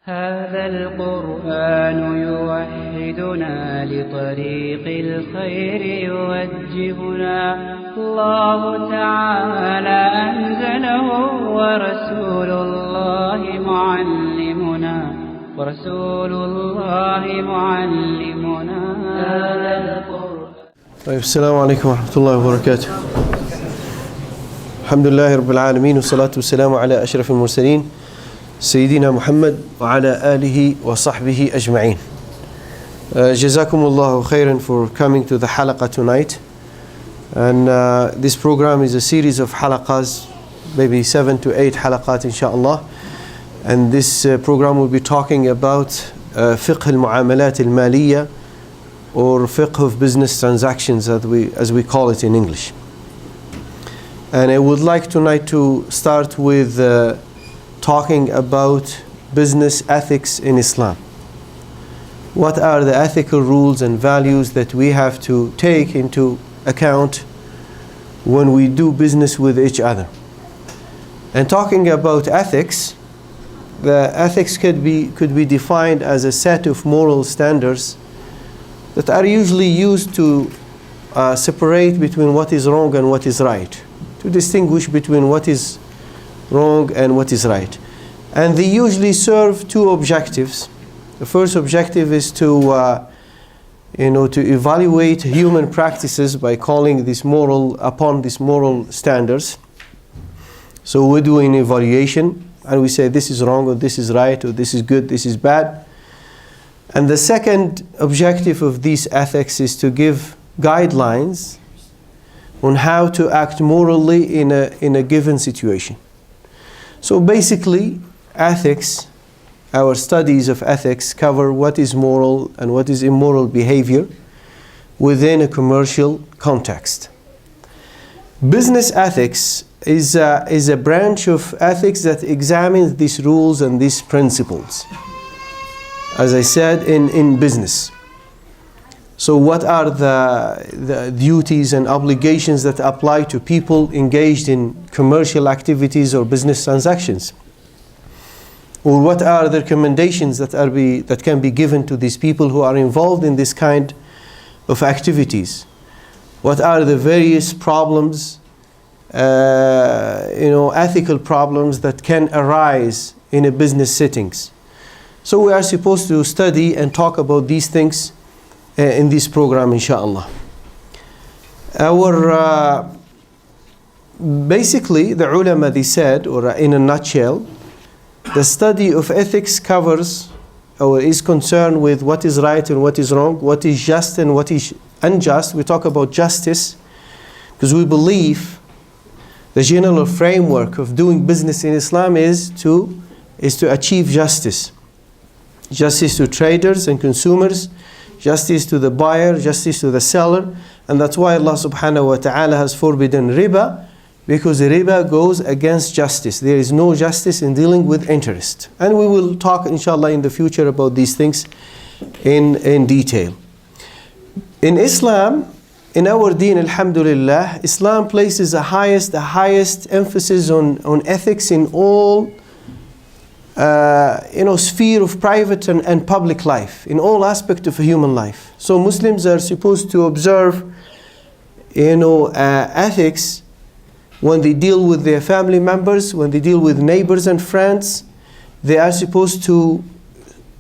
هذا القرآن يوحدنا لطريق الخير يوجهنا الله تعالى أنزله ورسول الله معلمنا هذا القرآن. طيب، السلام عليكم ورحمة الله وبركاته. الحمد لله رب العالمين والصلاة والسلام على أشرف المرسلين سيدنا محمد وعلى آله وصحبه أجمعين. جزاكم الله خيرا for coming to the halaqah tonight. And this program is a series of halaqahs, maybe 7 to 8 halaqat inshallah. And this program will be talking about fiqh al-mu'amalat al-maliyya, or fiqh of business transactions as we call it in English. And I would like tonight to start with talking about business ethics in Islam. What are the ethical rules and values that we have to take into account when we do business with each other? And talking about ethics, the ethics could be defined as a set of moral standards that are usually used to separate between what is wrong and what is right, to distinguish between what is wrong and what is right. And they usually serve two objectives. The first objective is to evaluate human practices by calling upon these moral standards. So we do an evaluation and we say this is wrong, or this is right, or this is good, this is bad. And the second objective of these ethics is to give guidelines on how to act morally in a given situation. So basically, ethics, our studies of ethics, cover what is moral and what is immoral behavior within a commercial context. Business ethics is a branch of ethics that examines these rules and these principles, as I said, in business. So what are the duties and obligations that apply to people engaged in commercial activities or business transactions? Or what are the recommendations that can be given to these people who are involved in this kind of activities? What are the various problems, ethical problems that can arise in a business settings? So we are supposed to study and talk about these things in this program, inshallah. Basically, the ulama, they said, or in a nutshell, the study of ethics covers or is concerned with what is right and what is wrong, what is just and what is unjust. We talk about justice because we believe the general framework of doing business in Islam is to achieve justice. Justice to traders and consumers, justice to the buyer, justice to the seller. And that's why Allah subhanahu wa ta'ala has forbidden riba, because riba goes against justice. There is no justice in dealing with interest. And we will talk inshallah in the future about these things in detail. In Islam, in our deen, alhamdulillah, Islam places the highest emphasis on ethics in all sphere of private and public life, in all aspects of human life. So Muslims are supposed to observe ethics when they deal with their family members, when they deal with neighbors and friends. They are supposed to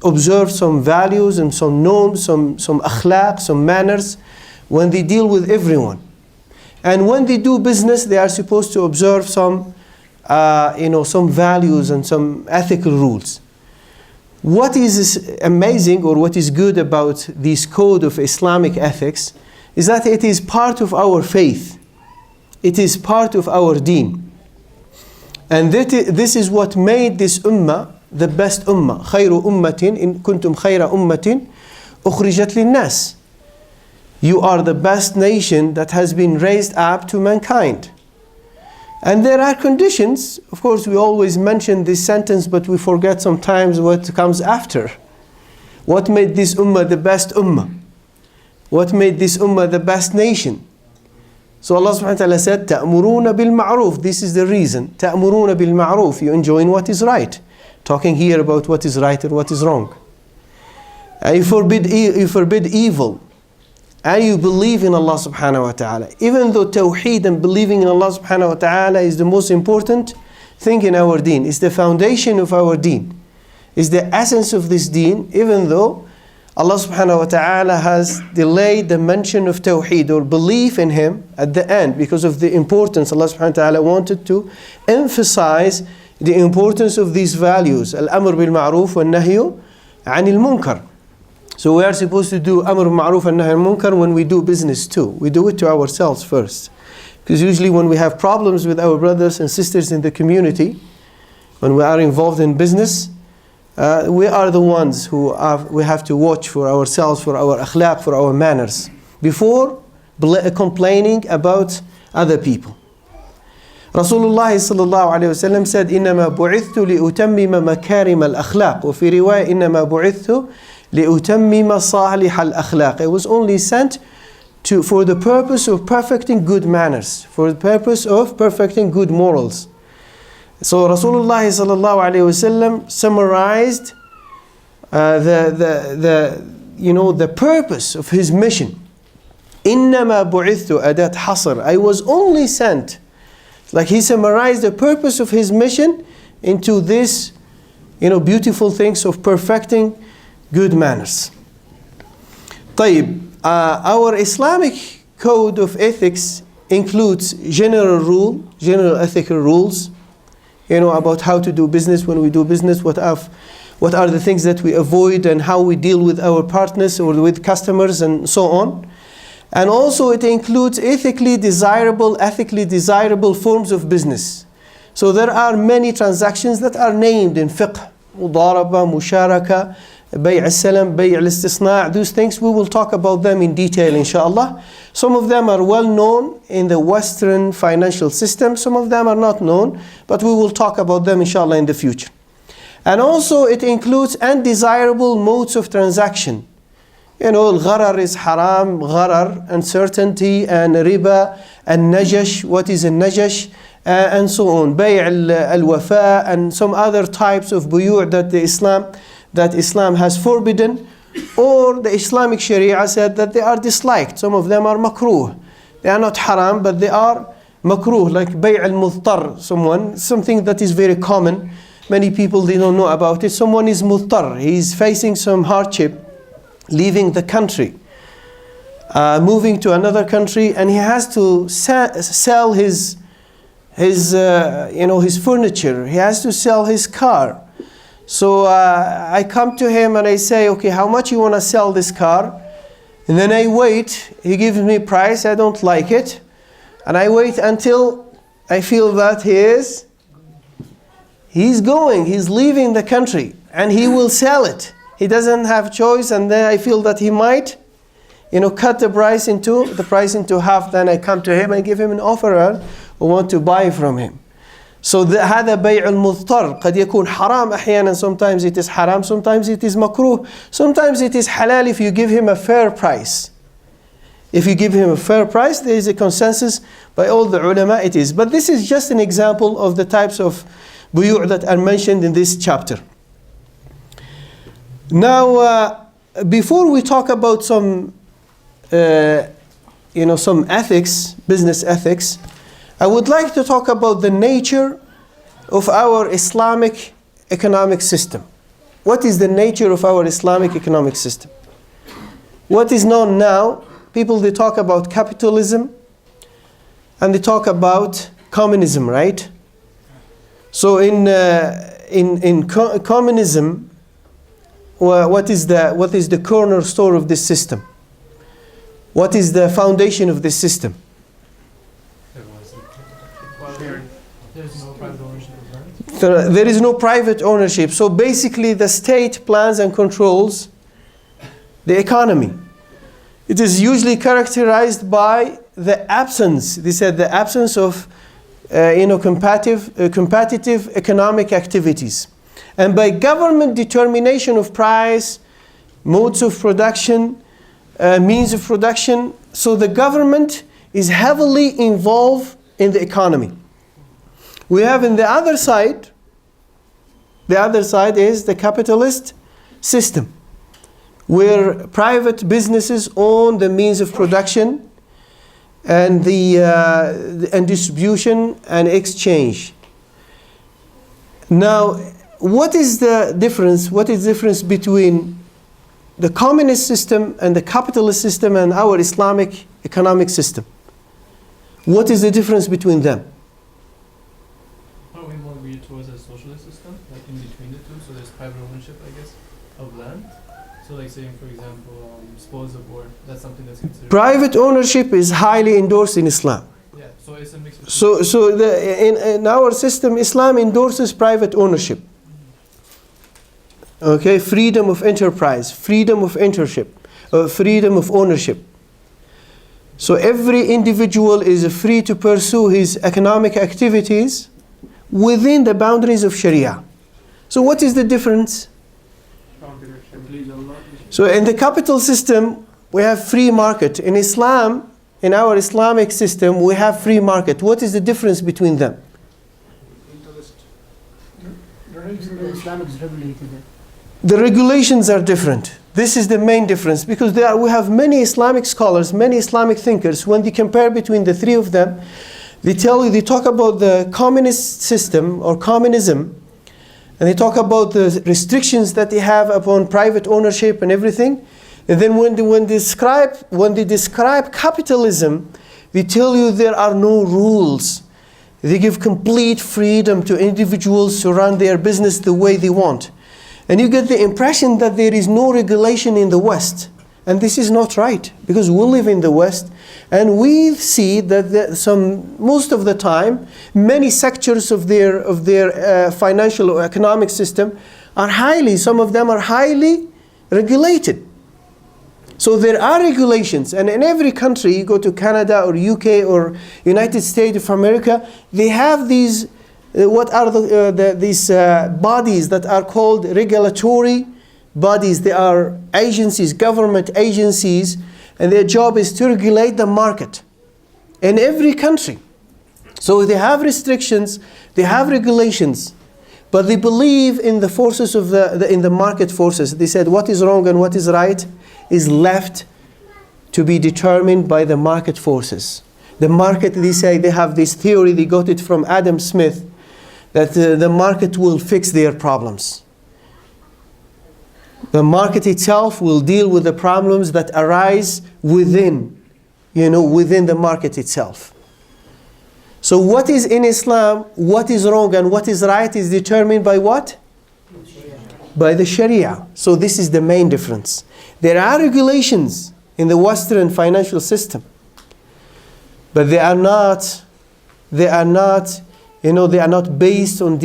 observe some values and some norms, some akhlaq, some manners when they deal with everyone. And when they do business, they are supposed to observe some values and some ethical rules. What is amazing, or what is good about this code of Islamic ethics, is that it is part of our faith. It is part of our deen. And this is what made this ummah the best ummah. خَيْرُ أُمَّةٍ إِن كُنْتُمْ خَيْرَ أُمَّةٍ أُخْرِجَتْ لِلنَّاسِ. You are the best nation that has been raised up to mankind. And there are conditions. Of course, we always mention this sentence, but we forget sometimes what comes after. What made this ummah the best ummah? What made this ummah the best nation? So Allah subhanahu wa ta'ala said, تَأْمُرُونَ بِالْمَعْرُوفِ. This is the reason. تَأْمُرُونَ بِالْمَعْرُوفِ. You enjoin what is right. talking here about what is right and what is wrong. And you forbid evil. And you believe in Allah subhanahu wa ta'ala. Even though tawheed and believing in Allah subhanahu wa ta'ala is the most important thing in our deen, is the foundation of our deen, is the essence of this deen, even though Allah subhanahu wa ta'ala has delayed the mention of tawheed or belief in Him at the end because of the importance. Allah subhanahu wa ta'ala wanted to emphasize the importance of these values. Al-amr bil-ma'ruf wal-nahyu anil-munkar. So we are supposed to do amr bil-ma'ruf and nahy anil-munkar when we do business too. We do it to ourselves first. Because usually when we have problems with our brothers and sisters in the community, when we are involved in business, we are the ones who we have to watch for ourselves, for our akhlaq, for our manners, before complaining about other people. Rasulullah sallallahu alayhi wa sallam said, إِنَّمَا بُعِثْتُ لِأُتَمِّمَ مَكَارِمَ الْأَخْلَاقِ وَفِي رِوَايَةٍ إِنَّمَا بُعِثْتُ لِأُتَمِّمَ صَالِحَ الْأَخْلَاقِ. It was only sent for the purpose of perfecting good manners, for the purpose of perfecting good morals. So Rasulullah sallallahu alayhi wa sallam summarized the purpose of his mission. إِنَّمَا بُعِثْتُ أَدَاتْ حَصْرٍ. I was only sent. Like he summarized the purpose of his mission into this, beautiful things of perfecting good manners. طيب, our Islamic code of ethics includes general ethical rules, about how to do business. When we do business, what are the things that we avoid and how we deal with our partners or with customers and so on. And also it includes ethically desirable forms of business. So there are many transactions that are named in fiqh. Mudaraba, musharaka, bay' al-salam, bay' al-istisna'. Those things, we will talk about them in detail inshallah. Some of them are well known in the Western financial system. Some of them are not known, but we will talk about them inshallah in the future. And also it includes undesirable modes of transaction. Al-gharar is haram, gharar, uncertainty, and riba, and najash, what is a najash, and so on. Bay' al-wafa, and some other types of buyu' that Islam has forbidden, or the Islamic Sharia said that they are disliked. Some of them are makruh. They are not haram, but they are makruh, like bay' al-mudtar, something that is very common. Many people, they don't know about it. Someone is mudtar, he is facing some hardship, leaving the country, moving to another country, and he has to sell his furniture. He has to sell his car. So I come to him and I say, okay, how much you want to sell this car? And then I wait. He gives me a price. I don't like it, and I wait until I feel that he's leaving the country, and he will sell it. He doesn't have choice, and then I feel that he might, cut the price into half. Then I come to him and give him an offer who want to buy from him. So هذا بيع المضطر. قد يكون حرام أحيانا. Sometimes it is haram, sometimes it is makruh, sometimes it is halal if you give him a fair price. If you give him a fair price, there is a consensus by all the ulama it is. But this is just an example of the types of buyu' that are mentioned in this chapter. Now, before we talk about some ethics, business ethics, I would like to talk about the nature of our Islamic economic system. What is the nature of our Islamic economic system? What is known now, people, they talk about capitalism and they talk about communism, right? So in communism, what is the cornerstone of this system? What is the foundation of this system? There is no private ownership. So basically the state plans and controls the economy. It is usually characterized by the absence, they said, the absence of competitive economic activities. And by government determination of price, modes of production, means of production. So the government is heavily involved in the economy. We have in the other side The other side is the capitalist system, where private businesses own the means of production and and distribution and exchange. Now, what is the difference? What is the difference between the communist system and the capitalist system and our Islamic economic system? What is the difference between them? Are we more geared towards a socialist system, like in between the two? So there's private ownership, I guess, of land. So like saying, for example, spoils of war, that's something that's considered. Private ownership is highly endorsed in Islam. Yeah, so it's a mix of In our system, Islam endorses private ownership. Okay, freedom of enterprise, freedom of freedom of ownership. So every individual is free to pursue his economic activities within the boundaries of Sharia. So what is the difference? So in the capital system, we have free market. In Islam, in our Islamic system, we have free market. What is the difference between them? Islam is regulated. The regulations are different. This is the main difference, because we have many Islamic scholars, many Islamic thinkers. When they compare between the three of them, they talk about the communist system or communism, and they talk about the restrictions that they have upon private ownership and everything. And then when they describe capitalism, they tell you there are no rules. They give complete freedom to individuals to run their business the way they want. And you get the impression that there is no regulation in the West. And this is not right, because we live in the West, and we see that most of the time, many sectors of their financial or economic system some of them are highly regulated. So there are regulations, and in every country, you go to Canada or UK or United States of America, they have these these bodies that are called regulatory bodies. They are agencies, government agencies, and their job is to regulate the market in every country. So they have restrictions, they have regulations, but they believe in the forces of in the market forces. They said what is wrong and what is right is left to be determined by the market forces. The market, they say, they have this theory, they got it from Adam Smith, that the market will fix their problems. The market itself will deal with the problems that arise within the market itself. So what is in Islam, what is wrong and what is right is determined by what? By the Sharia. So this is the main difference. There are regulations in the Western financial system, but they are not based on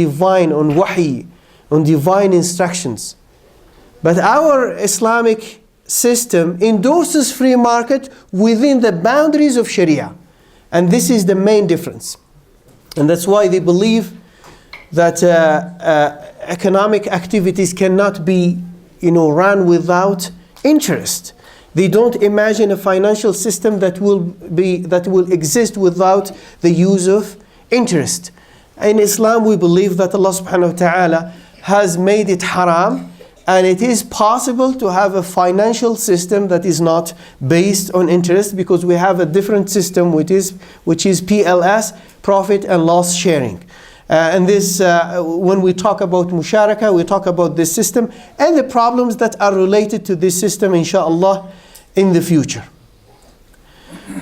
on wahi, on divine instructions. But our Islamic system endorses free market within the boundaries of Sharia. And this is the main difference. And that's why they believe that economic activities cannot be run without interest. They don't imagine a financial system that will exist without the use of interest. In Islam, we believe that Allah subhanahu wa ta'ala has made it haram, and it is possible to have a financial system that is not based on interest, because we have a different system which is PLS, profit and loss sharing. And this, when we talk about musharaka, we talk about this system and the problems that are related to this system, inshallah, in the future.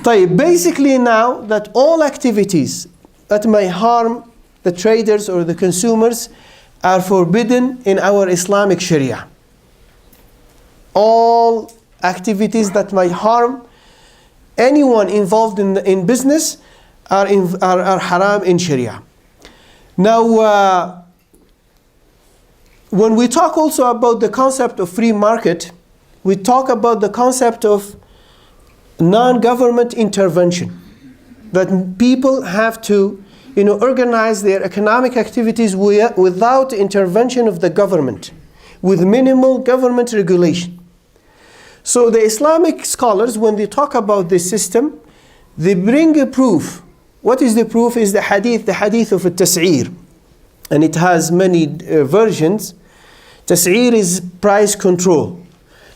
Basically now, that all activities that may harm the traders or the consumers are forbidden in our Islamic Sharia. All activities that might harm anyone involved in business are haram in Sharia. Now, when we talk also about the concept of free market, we talk about the concept of non-government intervention. That people have to organize their economic activities without intervention of the government, with minimal government regulation. So the Islamic scholars, when they talk about this system, they bring a proof. What is the proof? Is the hadith of al-tas'ir. and it has many versions. Tas'ir is price control.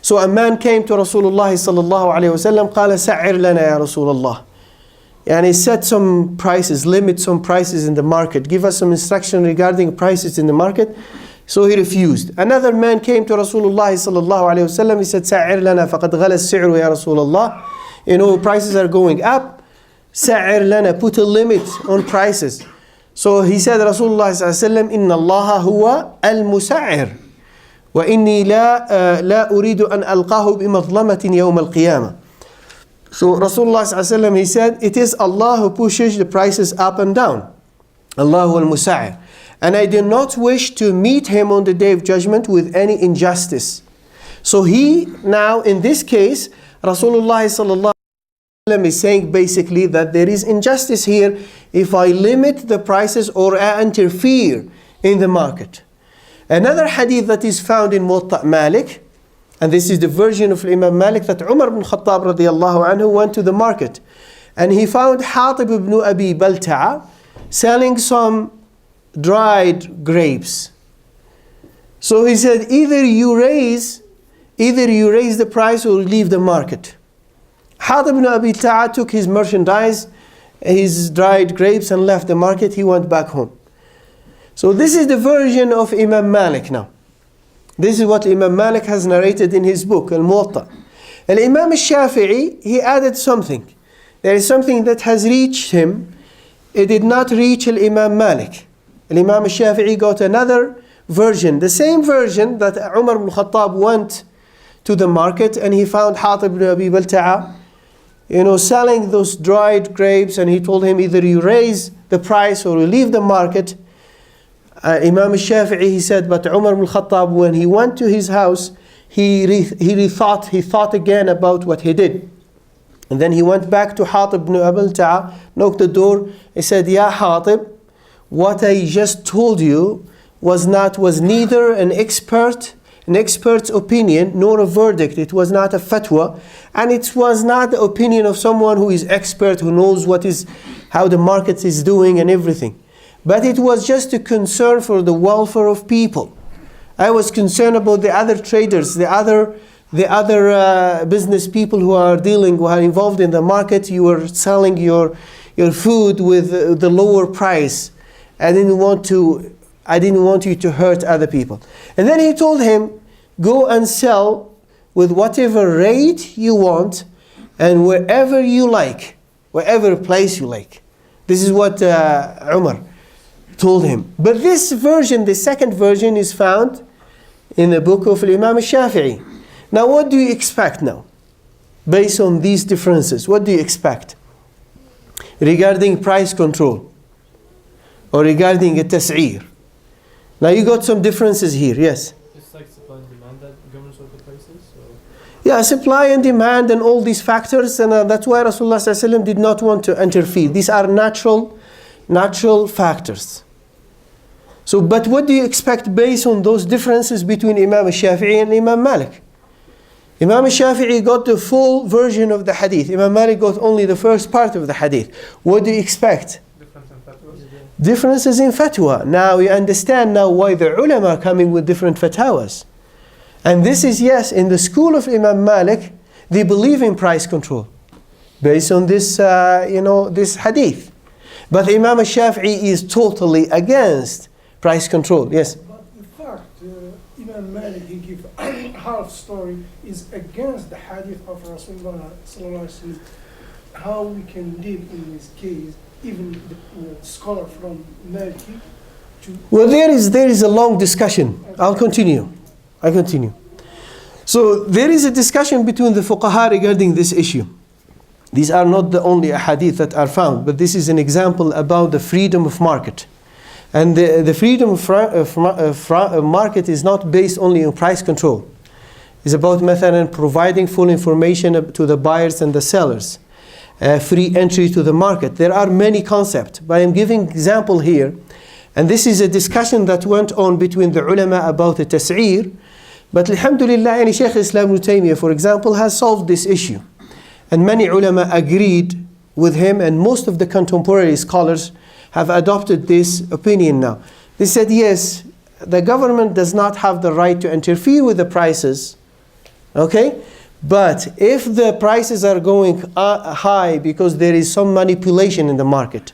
So a man came to Rasulullah sallallahu alayhi wa sallam, قال سعر لنا يا رسول الله. And he set some prices, limit some prices in the market. Give us some instruction regarding prices in the market. So he refused. Another man came to Rasulullah sallallahu alayhi wa sallam. He said, سعر لنا فقد غلى السعر يا رسول الله. You know, prices are going up. سعر لنا, put a limit on prices. So he said, Rasulullah sallallahu alayhi wa sallam, إن الله هو المسعر. وإني لا أريد أن ألقاه بمظلمة يوم القيامة. So Rasulullah ﷺ, he said, it is Allah who pushes the prices up and down. Allahu al-Musa'ir. And I do not wish to meet him on the day of judgment with any injustice. So he, now in this case, Rasulullah ﷺ is saying basically that there is injustice here if I limit the prices or I interfere in the market. Another hadith that is found in Muwatta Malik, and this is the version of Imam Malik, that Umar ibn Khattab radiyallahu anhu went to the market and he found Hatib ibn Abi Balta'a selling some dried grapes. So he said, either you raise the price or leave the market. Hatib ibn Abi Balta'a took his merchandise, his dried grapes, and left the market. He went back home. So this is the version of Imam Malik now. This is what Imam Malik has narrated in his book, Al-Muwatta. Al-Imam al-Shafi'i, he added something. There is something that has reached him. It did not reach Al-Imam Malik. Al-Imam al-Shafi'i got another version. The same version that Umar ibn Khattab went to the market and he found Hatib ibn Abi Balta'a, selling those dried grapes, and he told him, either you raise the price or you leave the market. Imam al-Shafi'i, he said, but Umar ibn Khattab, when he went to his house, he thought again about what he did. And then he went back to Hatib ibn Abi Balta'a, knocked the door. He said, Ya Hatib, what I just told you was neither an expert's opinion nor a verdict. It was not a fatwa, and it was not the opinion of someone who is expert, who knows how the market is doing and everything. But it was just a concern for the welfare of people. I was concerned about the other traders, the other business people who are involved in the market. You were selling your food with the lower price. I didn't want you to hurt other people. And then he told him, go and sell with whatever rate you want and wherever you like, wherever place you like. This is what Umar told him. But this version, the second version, is found in the book of Imam al-Shafi'i. Now what do you expect now? Based on these differences, what do you expect? Regarding price control or regarding a tas'ir. Now you got some differences here, yes? It's like supply and demand that governs what the price is? Yeah, supply and demand and all these factors, and that's why Rasulullah ﷺ did not want to interfere. These are natural factors. So, but what do you expect based on those differences between Imam al-Shafi'i and Imam Malik? Imam al-Shafi'i got the full version of the hadith. Imam Malik got only the first part of the hadith. What do you expect? Differences in fatwa. Now you understand now why the ulama are coming with different fatwas. And this is, yes, in the school of Imam Malik, they believe in price control based on this, this hadith. But Imam al-Shafi'i is totally against price control. Yes? But the fact Imam Malik, he gives half story, is against the hadith of Rasulullah sallallahu alaihi wasallam. How we can deal in this case, even the scholar from Maliki to... Well, there is a long discussion. I'll continue. So there is a discussion between the fuqaha regarding this issue. These are not the only hadith that are found, but this is an example about the freedom of market. And the freedom of market is not based only on price control. It's about providing full information to the buyers and the sellers. Free entry to the market. There are many concepts, but I'm giving example here. And this is a discussion that went on between the ulama about the tas'ir. But alhamdulillah, Sheikh Islam Ibn Taymiyyah, for example, has solved this issue. And many ulama agreed with him, and most of the contemporary scholars have adopted this opinion now. They said, yes, the government does not have the right to interfere with the prices, okay? But if the prices are going high because there is some manipulation in the market,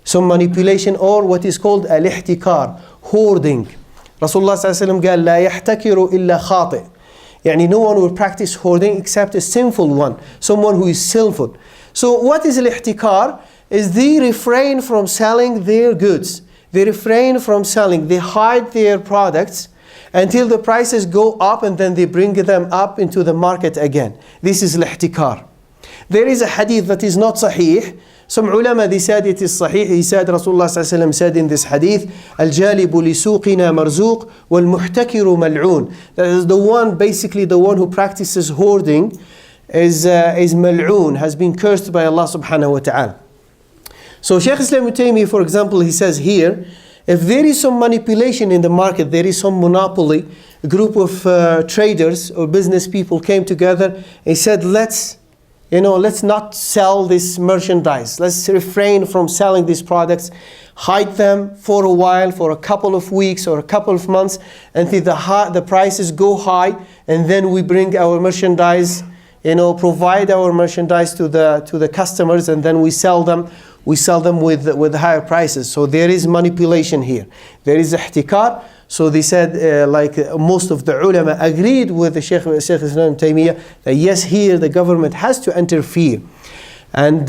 some manipulation, or what is called al-ihtikar, hoarding. Rasulullah sallallahu alaihi wasallam قال لا يحتكر إلا خاطئ. يعني no one will practice hoarding except a sinful one, someone who is sinful. So what is al-ihtikar? Is they refrain from selling their goods. They refrain from selling. They hide their products until the prices go up, and then they bring them up into the market again. This is al-ihtikar. There is a hadith that is not sahih. Some ulama, they said it is sahih. He said, Rasulullah sallallahu alaihi wasallam said in this hadith, Al-jalibu li suqina marzuq wal-muhtakiru mal'oon. That is the one, basically the one who practices hoarding is mal'oon, has been cursed by Allah subhanahu wa ta'ala. So Sheikh Islam Ibn Taymiyyah, for example, he says here, if there is some manipulation in the market, there is some monopoly, a group of traders or business people came together and said, let's not sell this merchandise. Let's refrain from selling these products, hide them for a while, for a couple of weeks or a couple of months, until the prices go high, and then we bring our merchandise, provide our merchandise to the customers, and then we sell them. We sell them with higher prices. So there is manipulation here. There is ihtikar. So they said, like most of the ulama agreed with the Sheikh Islam Taymiyyah, that yes, here the government has to interfere and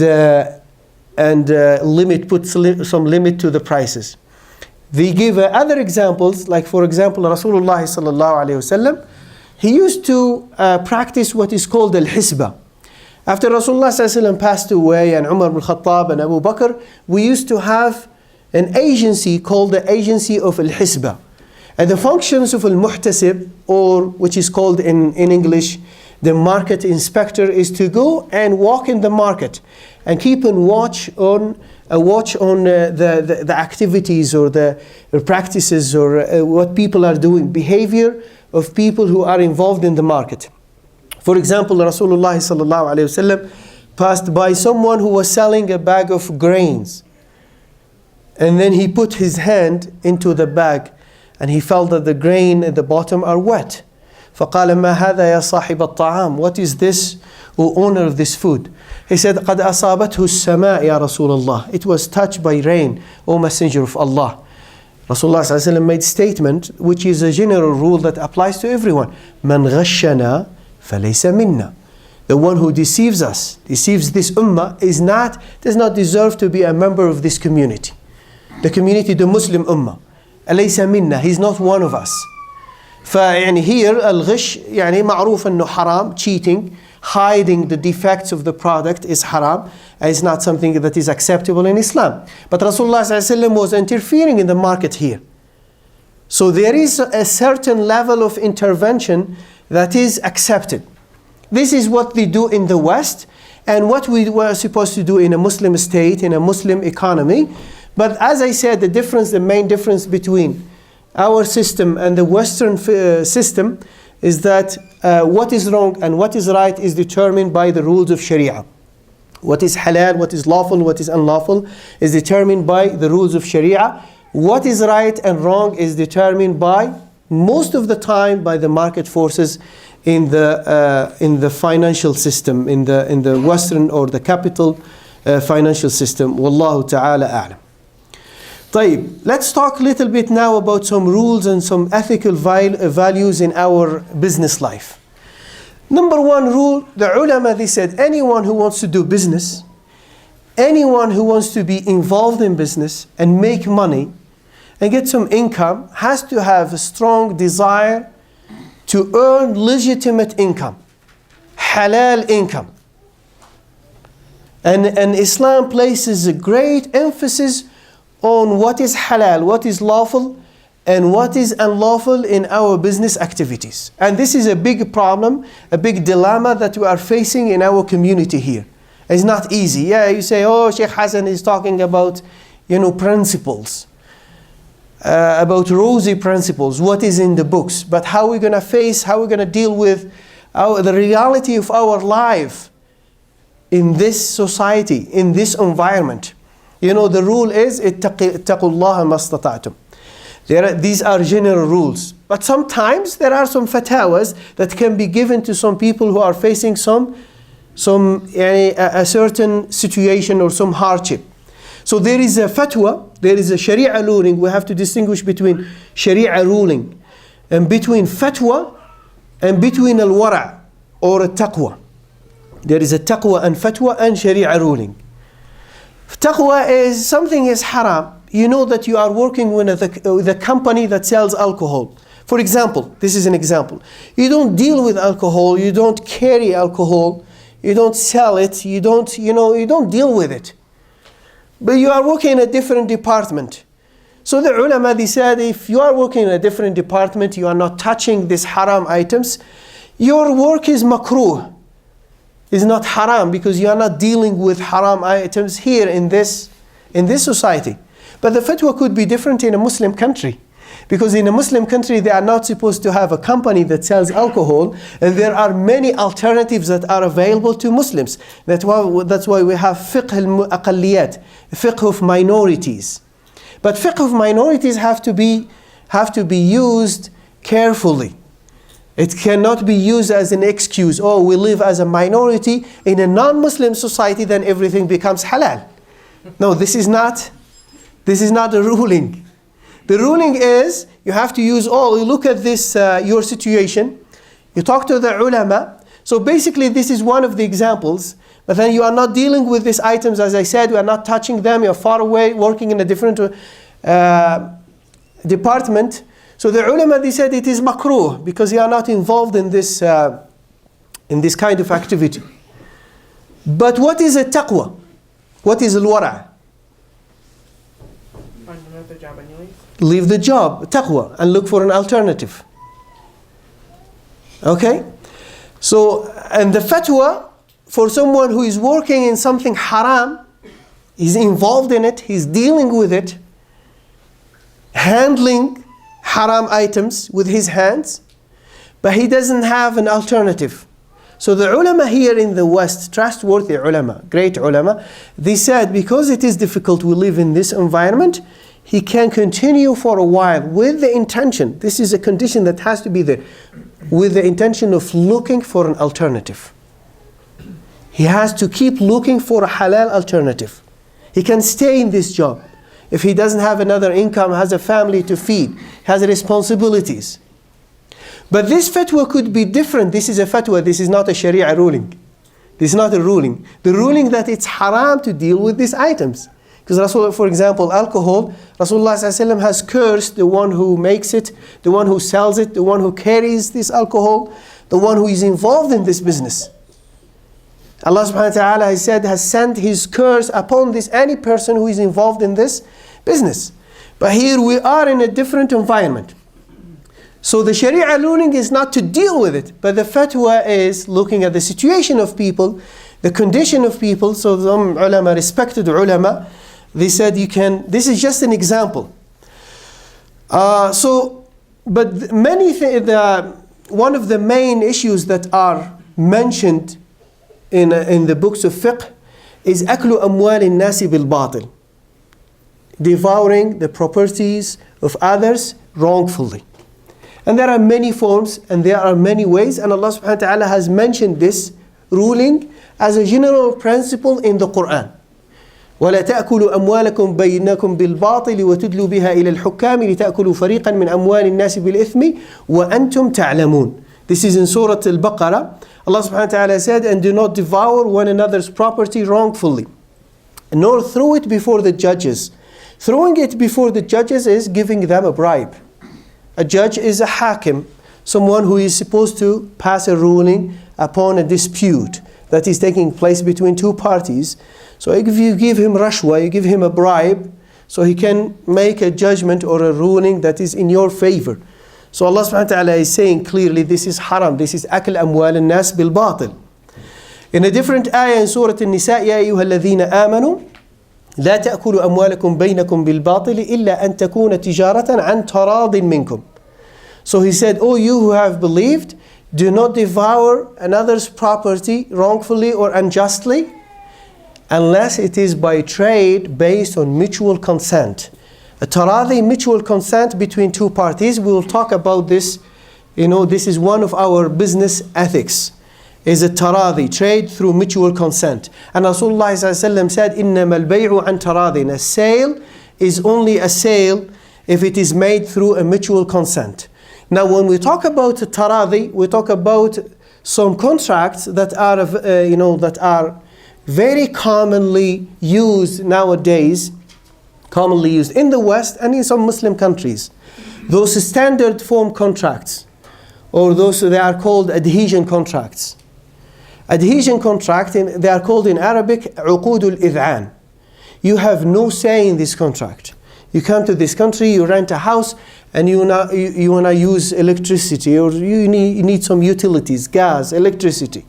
put some limit to the prices. They give other examples, like for example, Rasulullah sallallahu alaihi wasallam, he used to practice what is called al-hisbah. After Rasulullah sallallahu alaihi wasallam passed away, and Umar ibn Khattab and Abu Bakr, we used to have an agency called the Agency of al-Hisbah. And the functions of al-Muhtasib, or which is called in English, the market inspector, is to go and walk in the market and keep a watch on the activities or the practices or what people are doing, behavior of people who are involved in the market. For example, Rasulullah sallallahu alaihi wasallam passed by someone who was selling a bag of grains, and then he put his hand into the bag, and he felt that the grain at the bottom are wet. فقال ما هذا يا صاحب الطعام? What is this, O owner of this food? He said, قد أصابته السماء يا رسول الله. It was touched by rain, O Messenger of Allah. Rasulullah sallallahu alaihi wasallam made statement, which is a general rule that applies to everyone. من غشنا فَلَيْسَ مِنَّا. The one who deceives us, deceives this ummah, does not deserve to be a member of this community. The community, the Muslim ummah. أَلَيْسَ مِنَّا. He's not one of us. فيعني here الغش يعني معروف أنه حرام, cheating, hiding the defects of the product is haram. It's not something that is acceptable in Islam. But Rasulullah ﷺ was interfering in the market here. So there is a certain level of intervention that is accepted. This is what they do in the West, and what we were supposed to do in a Muslim state, in a Muslim economy. But as I said, the main difference between our system and the Western system is that what is wrong and what is right is determined by the rules of Sharia. What is halal, what is lawful, what is unlawful is determined by the rules of Sharia. What is right and wrong is determined by, most of the time, by the market forces in the financial system, in the Western or the capital financial system. Wallahu ta'ala a'lam. طيب, let's talk a little bit now about some rules and some ethical values in our business life. Number one rule, the ulama, they said, anyone who wants to do business, anyone who wants to be involved in business and make money and get some income, has to have a strong desire to earn legitimate income, halal income. And Islam places a great emphasis on what is halal, what is lawful, and what is unlawful in our business activities. And this is a big problem, a big dilemma that we are facing in our community here. It's not easy. Yeah, you say, oh, Sheikh Hacene is talking about, principles, about rosy principles, what is in the books. But how are we going to deal with the reality of our life in this society, in this environment? The rule is, اتقوا الله ما استطعتم. These are general rules. But sometimes there are some fatwas that can be given to some people who are facing a certain situation or some hardship. So there is a fatwa, there is a Sharia ruling. We have to distinguish between Sharia ruling and between fatwa and between al-wara' or a taqwa. There is a taqwa and fatwa and Sharia ruling. Taqwa is something is haram. You know that you are working with a company that sells alcohol. For example, this is an example. You don't deal with alcohol, you don't carry alcohol, you don't sell it, you don't deal with it. But you are working in a different department. So the ulama, they said, if you are working in a different department, you are not touching these haram items, your work is makruh. It's not haram because you are not dealing with haram items here in this society. But the fatwa could be different in a Muslim country. Because in a Muslim country, they are not supposed to have a company that sells alcohol, and there are many alternatives that are available to Muslims. That's why we have fiqh al-aqalliyat, fiqh of minorities. But fiqh of minorities have to be used carefully. It cannot be used as an excuse. Oh, we live as a minority in a non-Muslim society, then everything becomes halal. No, this is not the ruling. The ruling is, you have to use all, you look at this, your situation, you talk to the ulama. So basically this is one of the examples, but then you are not dealing with these items, as I said, you are not touching them, you are far away, working in a different department. So the ulama, they said it is makruh, because you are not involved in this kind of activity. But what is a taqwa? What is al-wara'? Find another job and you leave. Leave the job, taqwa, and look for an alternative. Okay? So, and the fatwa for someone who is working in something haram, he's involved in it, he's dealing with it, handling haram items with his hands, but he doesn't have an alternative. So the ulama here in the West, trustworthy ulama, great ulama, they said because it is difficult, we live in this environment, he can continue for a while with the intention, this is a condition that has to be there, with the intention of looking for an alternative. He has to keep looking for a halal alternative. He can stay in this job. If he doesn't have another income, has a family to feed, has responsibilities. But this fatwa could be different. This is a fatwa, this is not a Sharia ruling. This is not a ruling. The ruling that it's haram to deal with these items. Because Rasulullah, for example, alcohol, Rasulullah ﷺ has cursed the one who makes it, the one who sells it, the one who carries this alcohol, the one who is involved in this business. Allah subhanahu wa ta'ala has sent His curse upon any person who is involved in this business. But here we are in a different environment. So the Sharia ruling is not to deal with it, but the fatwa is looking at the situation of people, the condition of people. So some ulama, respected ulama, they said this is just an example. But one of the main issues that are mentioned in the books of fiqh is أكل أموال الناس بالباطل, devouring the properties of others wrongfully. And there are many forms and there are many ways, and Allah subhanahu wa ta'ala has mentioned this ruling as a general principle in the Quran. وَلَا تَأْكُلُوا أَمْوَالَكُمْ بَيْنَكُمْ بِالْبَاطِلِ وَتُدْلُوا بِهَا إِلَى الْحُكَّامِ لِتَأْكُلُوا فَرِيقًا مِنْ أَمْوَالِ النَّاسِ بِالْإِثْمِ وَأَنْتُمْ تَعْلَمُونَ. This is in Surah Al-Baqarah. Allah subhanahu wa ta'ala said, and do not devour one another's property wrongfully, nor throw it before the judges. Throwing it before the judges is giving them a bribe. A judge is a hakim, someone who is supposed to pass a ruling upon a dispute that is taking place between two parties. So if you give him rashwa, you give him a bribe, so he can make a judgment or a ruling that is in your favor. So Allah subhanahu wa ta'ala is saying clearly this is haram, this is akl amwal al-nas bil-batil. In a different ayah in Surah An-Nisa, يَا أَيُّهَا الَّذِينَ آمَنُوا لا تأكلوا أموالكم بينكم بالباطل إلا أن تكون تجارة عن تراض منكم. So he said, oh, you who have believed, do not devour another's property wrongfully or unjustly, unless it is by trade based on mutual consent. A taradi, mutual consent between two parties. We will talk about this. This is one of our business ethics. Is a taradi, trade through mutual consent. And Rasulullah ﷺ said, إِنَّمَا الْبَيْعُ عَنْ تَرَاضٍ. A sale is only a sale if it is made through a mutual consent. Now when we talk about taradi, we talk about some contracts that are very commonly used nowadays, commonly used in the West and in some Muslim countries. Those standard form contracts, or those they are called adhesion contracts. Adhesion contract, they are called in Arabic عقود الإذعان. You have no say in this contract. You come to this country, you rent a house, and you want to use electricity, or you need some utilities, gas, electricity.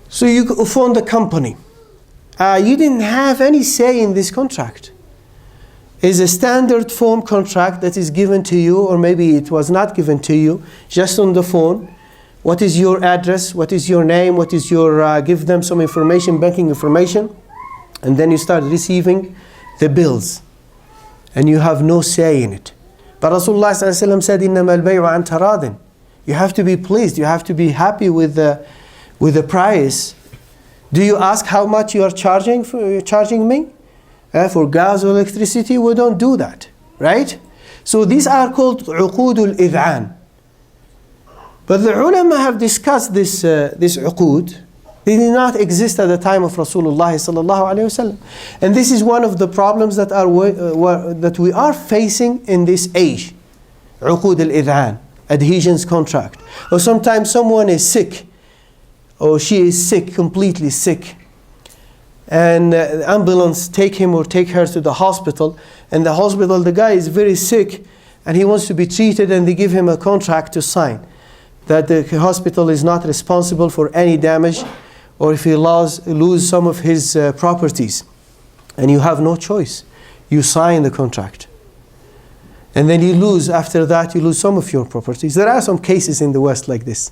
So you found a company. You didn't have any say in this contract. It's a standard form contract that is given to you, or maybe it was not given to you, just on the phone. What is your address? What is your name? What is your, give them some information, banking information. And then you start receiving the bills. And you have no say in it. But Rasulullah ﷺ said, إِنَّمَا الْبَيْعُ عَنْ تَرَاضٍ. You have to be pleased. You have to be happy with the price. Do you ask how much you are charging me? For gas or electricity? We don't do that. Right? So these are called عقود الإذعان. But the ulama have discussed this uqud. They did not exist at the time of Rasulullah sallallahu alaihi wasallam. And this is one of the problems that we are facing in this age. Uqud al-idhan, adhesions contract. Or sometimes someone is sick, or she is sick, completely sick. And the ambulance take him or take her to the hospital. And the hospital, the guy is very sick, and he wants to be treated, and they give him a contract to sign. That the hospital is not responsible for any damage, or if he lose some of his properties. And you have no choice. You sign the contract. And then after that you lose some of your properties. There are some cases in the West like this.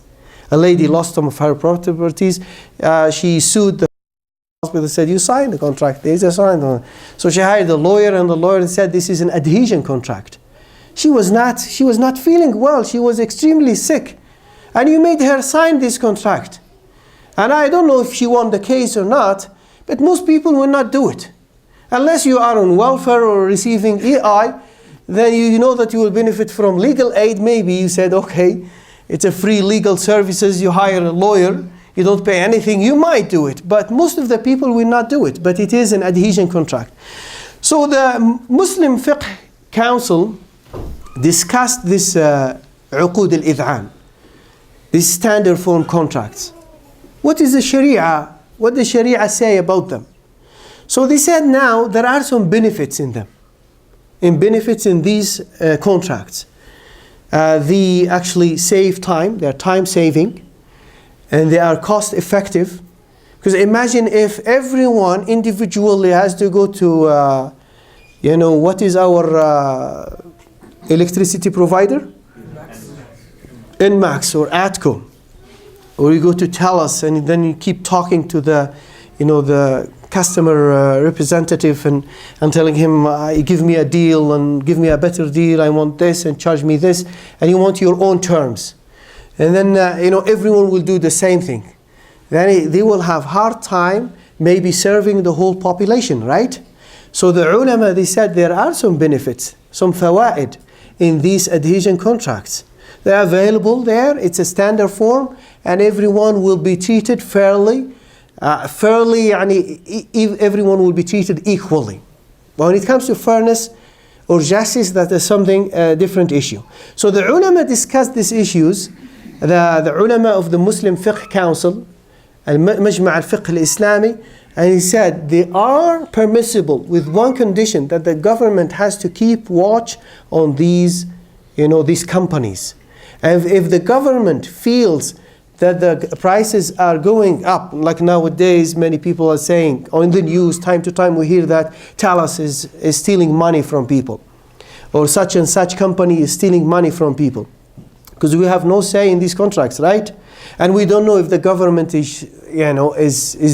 A lady lost some of her properties. She sued the hospital, said, you signed the contract. They signed. So she hired a lawyer, and the lawyer said, this is an adhesion contract. She was not feeling well. She was extremely sick. And you made her sign this contract. And I don't know if she won the case or not, but most people will not do it. Unless you are on welfare or receiving EI, then you know that you will benefit from legal aid. Maybe you said, okay, it's a free legal services, you hire a lawyer, you don't pay anything, you might do it. But most of the people will not do it, but it is an adhesion contract. So the Muslim Fiqh Council discussed this uqud al-idhan, these standard form contracts. What is the Sharīah? What does Sharīah say about them? So they said now there are some benefits in them. Benefits in these contracts. They actually save time, they are time saving, and they are cost effective. Because imagine if everyone individually has to go to, what is our electricity provider? Inmax or Atco, or you go to TELUS, and then you keep talking to the customer representative and telling him, give me a deal and give me a better deal. I want this and charge me this, and you want your own terms, and then everyone will do the same thing. Then they will have hard time maybe serving the whole population, right? So the ulama, they said there are some benefits, some fawaid in these adhesion contracts. They are available there. It's a standard form, and everyone will be treated fairly. Everyone will be treated equally. But when it comes to fairness or justice, that is something different issue. So the ulama discussed these issues. The ulama of the Muslim Fiqh Council, Al-Majma' al-Fiqh al-Islami, and he said they are permissible with one condition, that the government has to keep watch on these companies. And if the government feels that the prices are going up, like nowadays many people are saying, on the news time to time we hear that TELUS is stealing money from people, or such and such company is stealing money from people, because we have no say in these contracts, right? And we don't know if the government is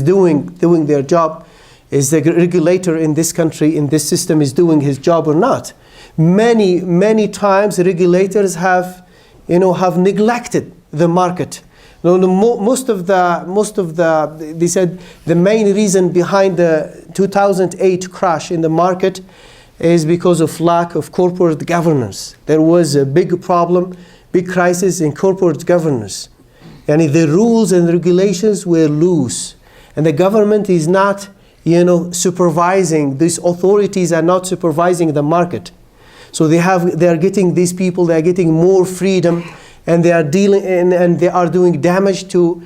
doing their job is the regulator in this country, in this system, is doing his job or not. Many times regulators have neglected the market. Most of the they said the main reason behind the 2008 crash in the market is because of lack of corporate governance. There was a big problem, big crisis in corporate governance. And the rules and regulations were loose. And the government is not, supervising, these authorities are not supervising the market. So they are getting these people, they are getting more freedom, and they are dealing and they are doing damage to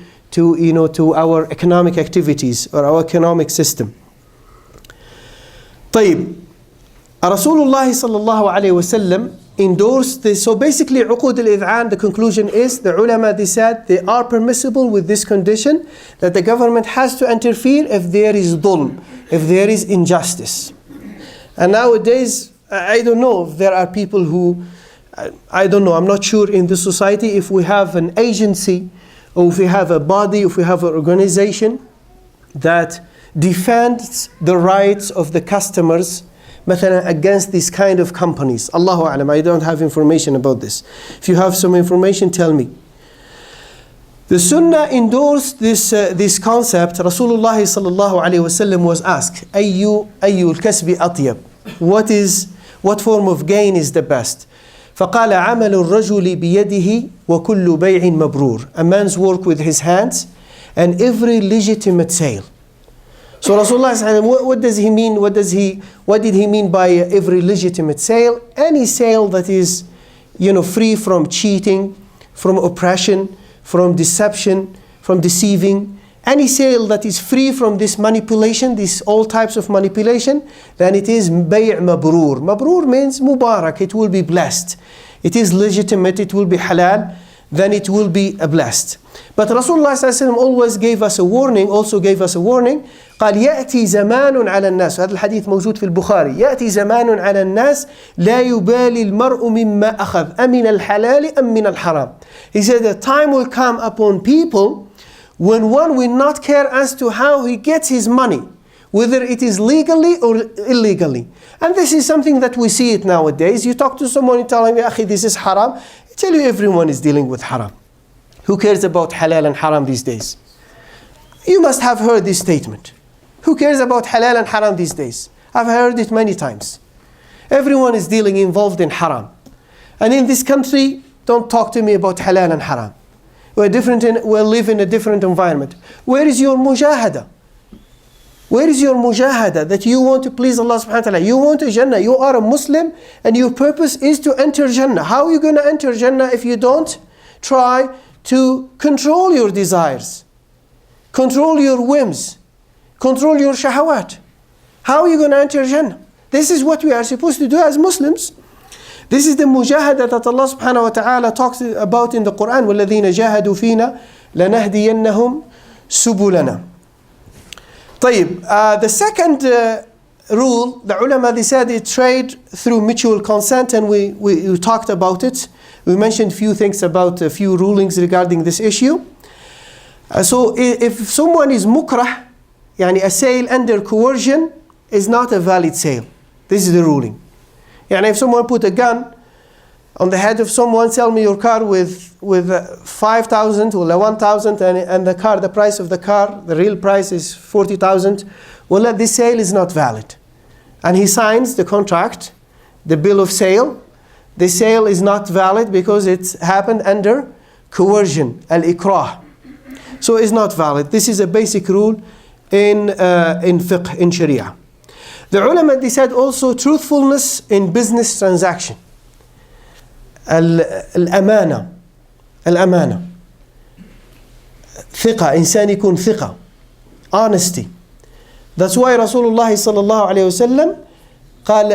our economic activities or our economic system. طيب, Rasulullah sallallahu alayhi wasallam endorsed this. So basically, uqud al-idhan, the conclusion is, the ulama, they said they are permissible with this condition, that the government has to interfere if there is dhulm, if there is injustice. And nowadays, I don't know if there are people who, I don't know, I'm not sure in the society if we have an agency, or if we have a body, if we have an organization that defends the rights of the customers, مثلا against these kind of companies. Allahu A'lam, I don't have information about this. If you have some information, tell me. The Sunnah endorsed this concept. Rasulullah sallallahu alayhi wasallam was asked, أيُّ الكسب أطيب? What form of gain is the best? فقال عمل الرجل بيده وكل بيع مبرور. A man's work with his hands and every legitimate sale. So Rasulullah, what does he mean? What did he mean by every legitimate sale? Any sale that is, free from cheating, from oppression, from deception, from deceiving. Any sale that is free from this manipulation, these all types of manipulation, then it is bay' mabrur. Mabrur means mubarak, it will be blessed. It is legitimate, it will be halal, then it will be blessed. But Rasulullah always gave us a warning, قال يأتي زمان على الناس. هذا الحديث موجود في البخاري. يأتي زمان على الناس لا يبالي المرء مما أخذ أمن الحلال أم من الحرام. He said the time will come upon people when one will not care as to how he gets his money, whether it is legally or illegally. And this is something that we see it nowadays. You talk to someone and tell him, "Akhi, this is haram." I tell you, everyone is dealing with haram. Who cares about halal and haram these days? You must have heard this statement. Who cares about halal and haram these days? I've heard it many times. Everyone is involved in haram. And in this country, don't talk to me about halal and haram. We live in a different environment. Where is your mujahada? Where is your mujahada that you want to please Allah subhanahu wa ta'ala? You want to Jannah. You are a Muslim and your purpose is to enter Jannah. How are you going to enter Jannah if you don't try to control your desires, control your whims, control your shahawat? How are you going to enter Jannah? This is what we are supposed to do as Muslims. This is the mujahada that Allah subhanahu wa ta'ala talks about in the Quran. وَالَّذِينَ جَاهَدُوا فِينَا لَنَهْدِيَنَّهُمْ سُبُلَنَا. طيب, the second rule, the ulama, they said it trade through mutual consent, and we talked about it. We mentioned a few things about a few rulings regarding this issue. So if someone is mukrah, a sale under coercion is not a valid sale. This is the ruling. If someone put a gun on the head of someone, sell me your car with 5,000 or 1,000, and the price of the car, the real price is 40,000. Well, this sale is not valid. And he signs the contract, the bill of sale. The sale is not valid because it's happened under coercion, al-ikrah. So it's not valid. This is a basic rule in fiqh, in Sharia. The ulama, they said also truthfulness in business transaction. الأمانة ثقة, إنسان يكون ثقة, honesty. That's why Rasulullah sallallahu alayhi wasallam قال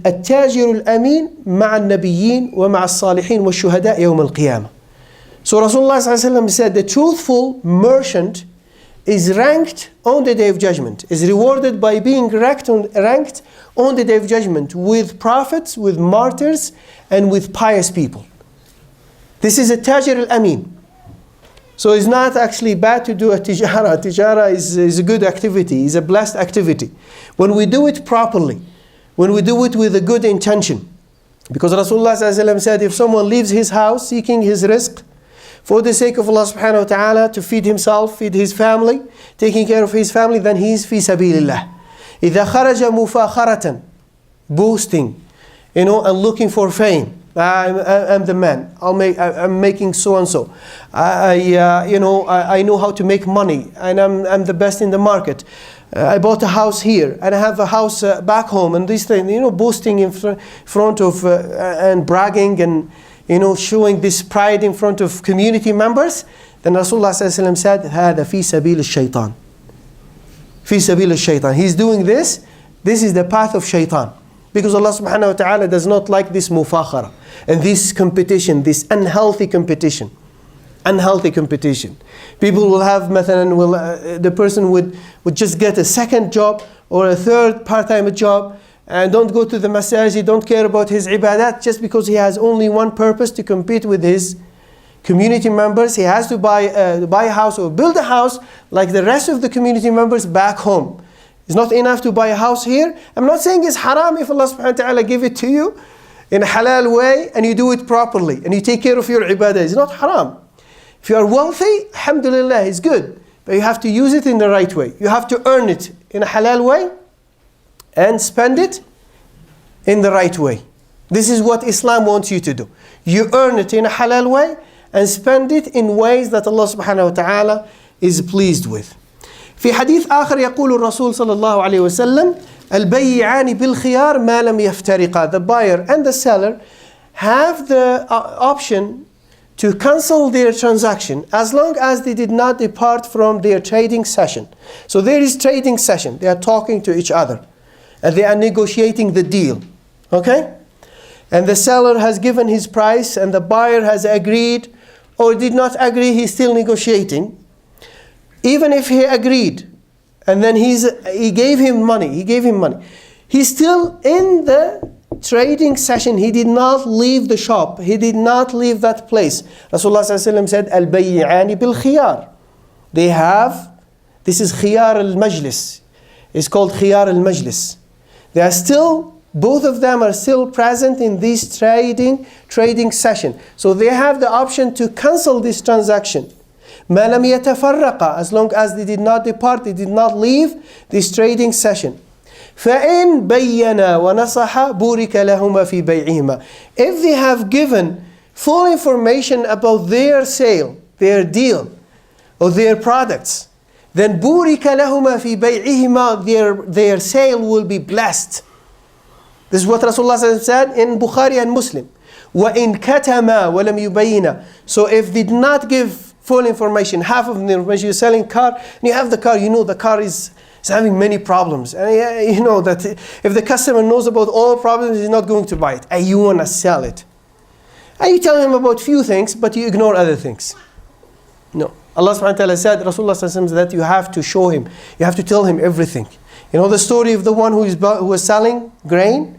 التاجر الأمين مع النبيين ومع الصالحين والشهداء يوم القيامة. So Rasulullah sallallahu alayhi wasallam said the truthful merchant is ranked on the day of judgment, is rewarded by being ranked on the day of judgment with prophets, with martyrs, and with pious people. This is a tajir al-amin. So it's not actually bad to do a tijara. Tijara is a good activity, is a blessed activity. When we do it properly, when we do it with a good intention. Because Rasulullah ﷺ said, if someone leaves his house seeking his rizq, for the sake of Allah subhanahu wa ta'ala, to feed himself, feed his family, taking care of his family, then he is fi sabilillah. إِذَا خَرَجَ مُفَاخَرَةً, boasting, and looking for fame. I'm the man. I'm making so and so. I know how to make money, and I'm the best in the market. I bought a house here, and I have a house back home, and these things, boasting in front of and bragging and showing this pride in front of community members. Then Rasulullah ﷺ said, "Hada fi sabil al-shaytan." Fi sabil al-shaytan. He's doing this. This is the path of shaitan. Because Allah subhanahu wa ta'ala does not like this mufakhara and this competition, this unhealthy competition. Unhealthy competition. People will have, the person would just get a second job or a third part-time job and don't go to the masajid, don't care about his ibadat just because he has only one purpose, to compete with his community members. He has to buy a house or build a house like the rest of the community members back home. It's not enough to buy a house here. I'm not saying it's haram if Allah subhanahu wa ta'ala give it to you in a halal way and you do it properly and you take care of your ibadah. It's not haram. If you are wealthy, alhamdulillah, it's good. But you have to use it in the right way. You have to earn it in a halal way and spend it in the right way. This is what Islam wants you to do. You earn it in a halal way and spend it in ways that Allah subhanahu wa ta'ala is pleased with. في حديث آخر يقول الرسول صلى الله عليه وسلم البيعان بالخيار ما لم يفترقا. The buyer and the seller have the option to cancel their transaction as long as they did not depart from their trading session. So there is trading session. They are talking to each other and they are negotiating the deal. Okay? And the seller has given his price and the buyer has agreed or did not agree, he's still negotiating. Even if he agreed, and then he gave him money, he's still in the trading session. He did not leave the shop. He did not leave that place. Rasulullah ﷺ said, Al-Bayyani bil-Khiyar. They have, this is Khiyar al-Majlis. It's called Khiyar al-Majlis. They are still, both of them are still present in this trading session. So they have the option to cancel this transaction. ما لم يتفرقا, as long as they did not depart, they did not leave this trading session. فإن بينا ونصح بورك لهما في بيعهما. If they have given full information about their sale, their deal, or their products, then بورك لهما في بيعهما, their sale will be blessed. This is what Rasulullah said in Bukhari and Muslim. وإن كتما ولم يبينا. So if they did not give full information, half of the information, you're selling a car, and you have the car, the car is having many problems. And you know that if the customer knows about all problems, he's not going to buy it. And you want to sell it. And you tell him about few things, but you ignore other things. No. Allah subhanahu wa ta'ala said, Rasulullah said that you have to show him, you have to tell him everything. You know the story of the one who was selling grain?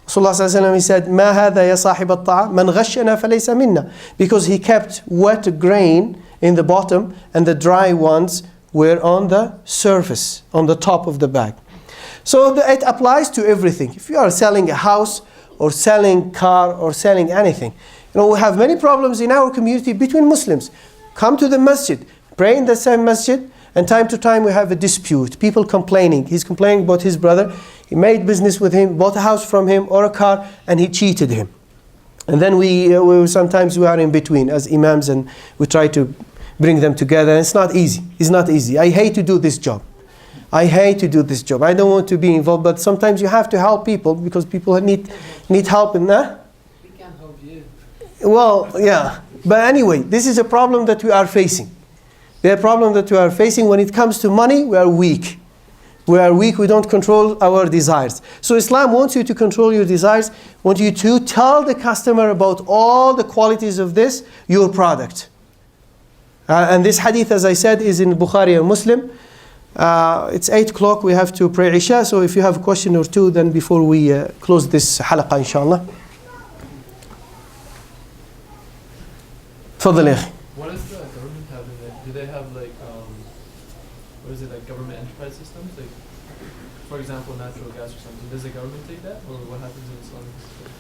Rasulullah he said, مَا هَذَا يَا صَاحِبَ الطَّعَامِ مَنْ غَشَّنَا فَلَيْسَ مِنَّا. Because he kept wet grain in the bottom and the dry ones were on the surface, on the top of the bag. So it applies to everything. If you are selling a house or selling car or selling anything, we have many problems in our community between Muslims. Come to the masjid, pray in the same masjid, and time to time we have a dispute. People complaining. He's complaining about his brother. He made business with him, bought a house from him or a car, and he cheated him. And then we sometimes we are in between as imams and we try to bring them together. It's not easy. It's not easy. I hate to do this job. I don't want to be involved, but sometimes you have to help people because people need help in that. We can't help you. Well, yeah. But anyway, this is a problem that we are facing. The problem that we are facing when it comes to money, we are weak. We are weak, we don't control our desires. So Islam wants you to control your desires, wants you to tell the customer about all the qualities of this, your product. And this hadith, as I said, is in Bukhari and Muslim. It's 8 o'clock, we have to pray Isha, so if you have a question or two, then before we close this halaqah, inshallah. What is the government have in it? Do they have like what is it, like government enterprise systems? Like, for example, natural gas or something. Does the government take that, or what happens in Islamic society?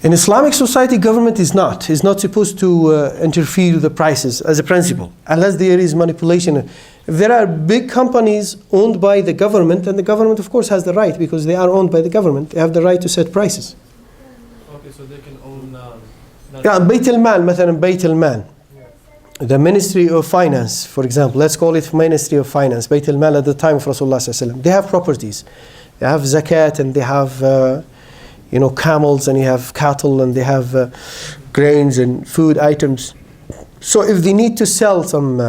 In Islamic society, government is not supposed to interfere with the prices as a principle, unless there is manipulation. If there are big companies owned by the government, then the government, of course, has the right, because they are owned by the government. They have the right to set prices. Okay, so they can own. Yeah, Bayt al-Mal, مثلا Bayt al-Mal. The Ministry of Finance, for example, let's call it Ministry of Finance, Bayt al-Mal at the time of Rasulullah sallallahu alaihi wasallam. They have properties. They have zakat, and they have camels, and you have cattle, and they have grains and food items. So if they need to sell some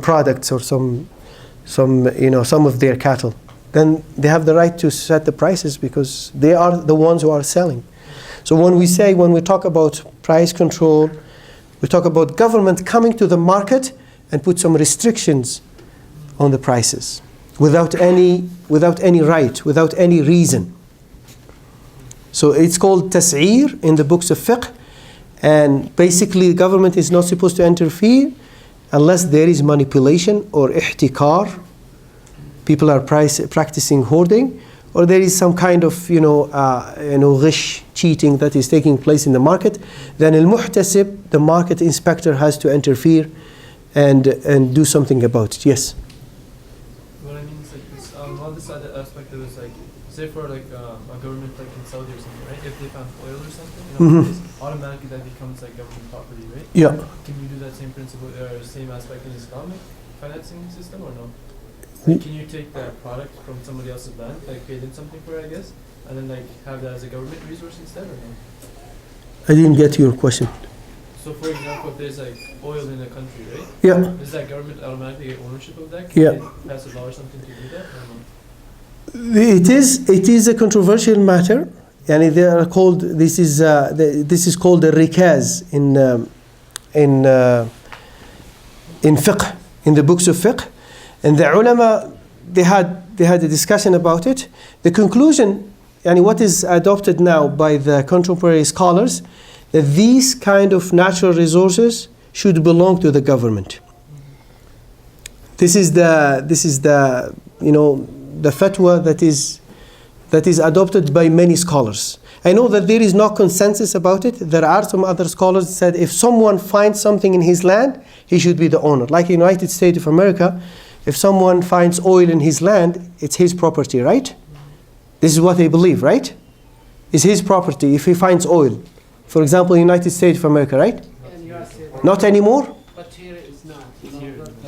products or some of their cattle, then they have the right to set the prices, because they are the ones who are selling. So when we talk about price control, we talk about government coming to the market and put some restrictions on the prices without any right, without any reason. So it's called tas'ir in the books of fiqh, and basically the government is not supposed to interfere unless there is manipulation or ihtikar. People are practicing hoarding, or there is some kind of ghish, cheating that is taking place in the market. Then al-muhtasib, the market inspector, has to interfere and do something about it. Yes. What I mean is like this, on this other aspect of this, like say for like a government like in Saudi or something, right? If they found oil or something, automatically that becomes like government property, right? Yeah. Can you do that same principle or same aspect in Islamic financing system or no? Like, can you take that product from somebody else's land, like pay them something for it, I guess, and then like have that as a government resource instead, or no? I didn't get your question. So for example, if there's like oil in a country, right? Yeah. Does that government automatically get ownership of that? Yeah. Can they pass a law or something to do that, or no? It is a controversial matter, and they are called. This is called the rikaz in fiqh, in the books of fiqh, and the ulama they had a discussion about it. The conclusion, and what is adopted now by the contemporary scholars, that these kind of natural resources should belong to the government. This is the fatwa that is adopted by many scholars. I know that there is no consensus about it. There are some other scholars that said if someone finds something in his land, he should be the owner. Like in the United States of America, if someone finds oil in his land, it's his property, right? This is what they believe, right? It's his property if he finds oil. For example, in the United States of America, right? Not anymore? But here it's not.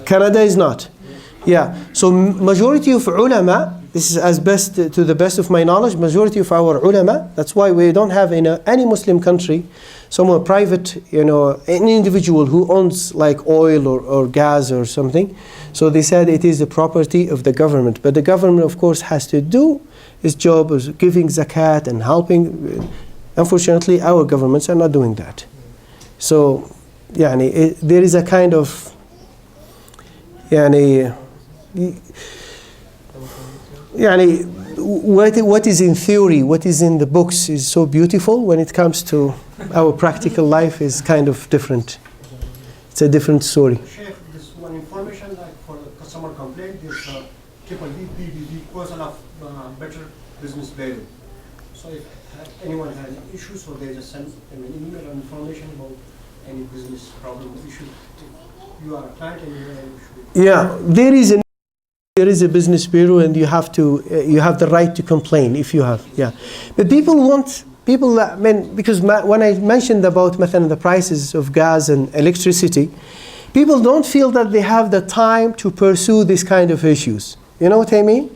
Canada is not. Yeah. So majority of ulama, this is to the best of my knowledge, majority of our ulama, that's why we don't have in any Muslim country someone private, any individual who owns like oil or gas or something. So they said it is the property of the government. But the government, of course, has to do its job of giving zakat and helping. Unfortunately, our governments are not doing that. So, there is a kind of, what is in theory, what is in the books is so beautiful. When it comes to our practical life, is kind of different. It's a different story. Sheikh, this one information like for the customer complaint is the causal of better business value. So if anyone has an issue, so they just send them an email or information about any business problem issue. You are a client and you should. Yeah, there is a business bureau, and you have the right to complain if you have. Yeah, but because when I mentioned about the prices of gas and electricity, people don't feel that they have the time to pursue this kind of issues. You know what I mean?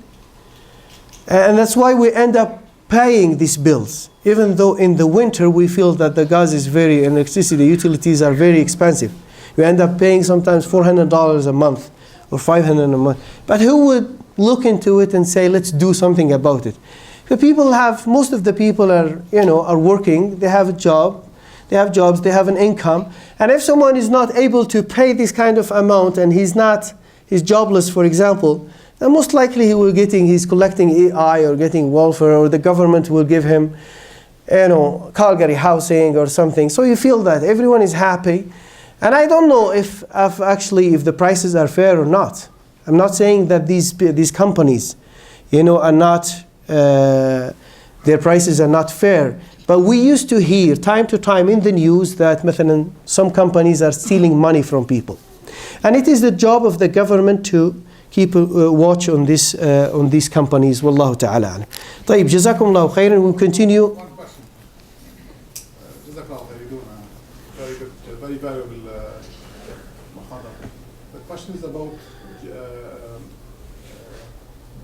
And that's why we end up paying these bills, even though in the winter we feel that the gas is electricity utilities are very expensive. We end up paying sometimes $400 a month or $500 a month. But who would look into it and say, let's do something about it? Most of the people are working, they have a job, they have jobs, they have an income. And if someone is not able to pay this kind of amount and he's jobless, for example, then most likely he's collecting EI or getting welfare, or the government will give him, Calgary housing or something. So you feel that everyone is happy. And I don't know if the prices are fair or not. I'm not saying that these companies, are not, their prices are not fair. But we used to hear time to time in the news that مثلا, some companies are stealing money from people. And it is the job of the government to keep a watch on these companies. Wallahu ta'ala. طيب, جزاكم الله خيرا. We'll continue. One question. Very good, very valuable محاضرة. The question is about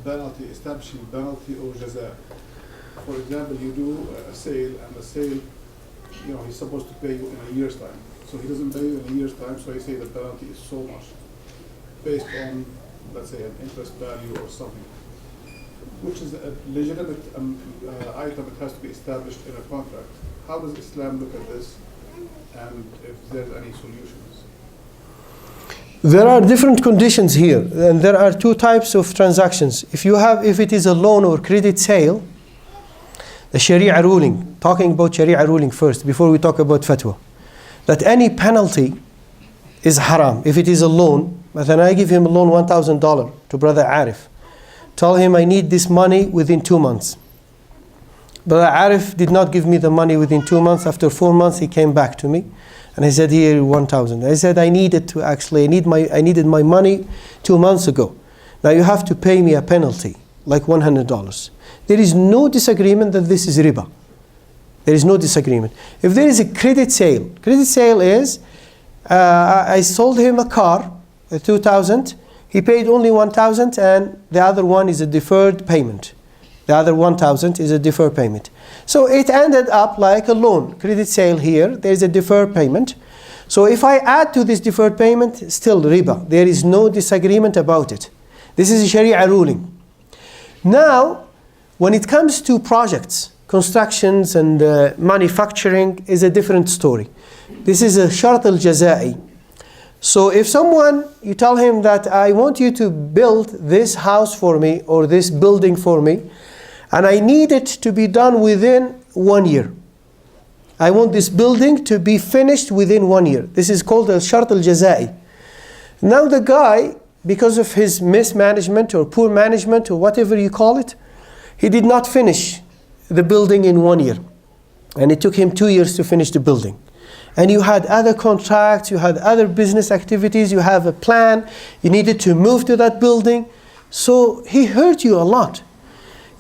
penalty, establishing penalty or jaza. For example, you do a sale, and the sale, he's supposed to pay you in a year's time. So he doesn't pay you in a year's time, so he say the penalty is so much, based on, let's say, an interest value or something, which is a legitimate item. It has to be established in a contract. How does Islam look at this, and if there's any solutions? There are different conditions here, and there are two types of transactions. If it is a loan or credit sale, the Sharia ruling, talking about Sharia ruling first, before we talk about fatwa, that any penalty is haram. If it is a loan, then I give him a loan $1,000 to Brother Arif. Tell him I need this money within 2 months. Brother Arif did not give me the money within 2 months. After 4 months, he came back to me. And he said, here, 1,000. I said, I needed my money 2 months ago. Now you have to pay me a penalty, like $100. There is no disagreement that this is riba. There is no disagreement. If there is a credit sale is, I sold him a car, 2,000. He paid only 1,000, and the other one is a deferred payment. The other 1,000 is a deferred payment. So it ended up like a loan. Credit sale here, there is a deferred payment. So if I add to this deferred payment, still riba. There is no disagreement about it. This is a Sharia ruling. Now, when it comes to projects, constructions and manufacturing is a different story. This is a shart al-jaza'i. So if you tell him that I want you to build this house for me or this building for me, and I need it to be done within 1 year. I want this building to be finished within 1 year. This is called a shart al-jaza'i. Now the guy, because of his mismanagement or poor management or whatever you call it, he did not finish the building in 1 year. And it took him 2 years to finish the building. And you had other contracts, you had other business activities, you have a plan, you needed to move to that building. So he hurt you a lot.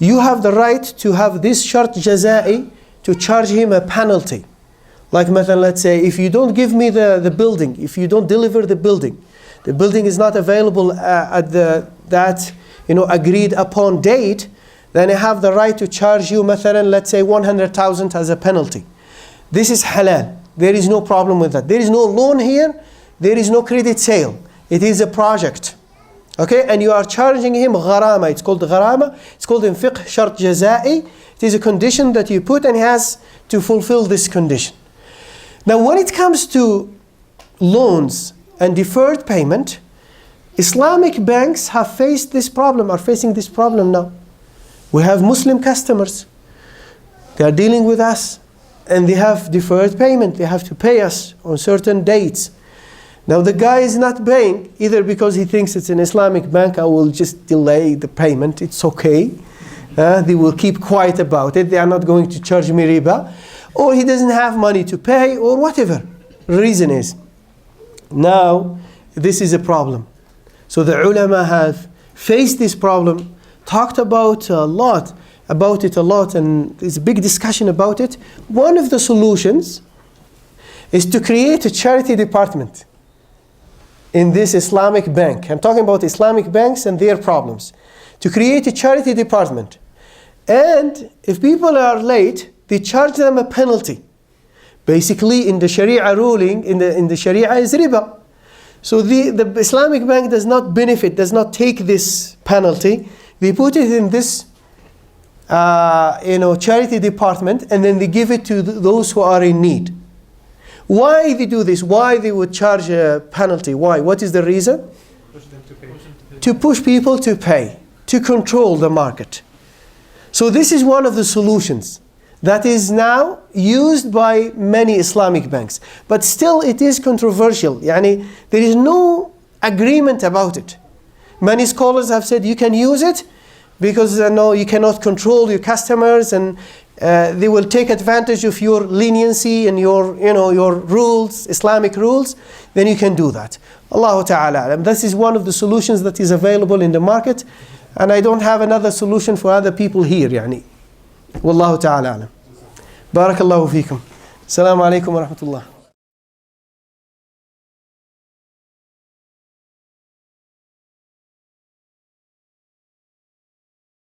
You have the right to have this shart jaza'i, to charge him a penalty. Like let's say, if you don't give me the building, if you don't deliver the building is not available at that agreed upon date, then I have the right to charge you, let's say 100,000 as a penalty. This is halal. There is no problem with that. There is no loan here. There is no credit sale. It is a project. Okay, and you are charging him gharama. It's called gharama. It's called in fiqh shart jaza'i. It is a condition that you put, and he has to fulfill this condition. Now, when it comes to loans and deferred payment, Islamic banks are facing this problem now. We have Muslim customers. They are dealing with us, and they have deferred payment. They have to pay us on certain dates. Now the guy is not paying, either because he thinks it's an Islamic bank, I will just delay the payment, it's okay. They will keep quiet about it, they are not going to charge me riba. Or he doesn't have money to pay, or whatever the reason is. Now, this is a problem. So the ulama have faced this problem, talked about it a lot, and there's a big discussion about it. One of the solutions is to create a charity department in this Islamic bank. I'm talking about Islamic banks and their problems. To create a charity department. And if people are late, they charge them a penalty. Basically, in the Sharia ruling, in the Sharia is riba. So the Islamic bank does not benefit, does not take this penalty. They put it in this charity department, and then they give it to those who are in need. Why they do this? Why they would charge a penalty? Why? What is the reason? Push them to pay. To push people to pay, to control the market. So this is one of the solutions. that is now used by many Islamic banks. But still it is controversial. Yani, there is no agreement about it. Many scholars have said you can use it because no, you cannot control your customers, and they will take advantage of your leniency and your rules, Islamic rules. Then you can do that. Allahu Ta'ala. And this is one of the solutions that is available in the market, and I don't have another solution for other people here. Yani. Wallahu Ta'ala. Barakallahu feekum. Assalamu alaikum wa rahmatullah.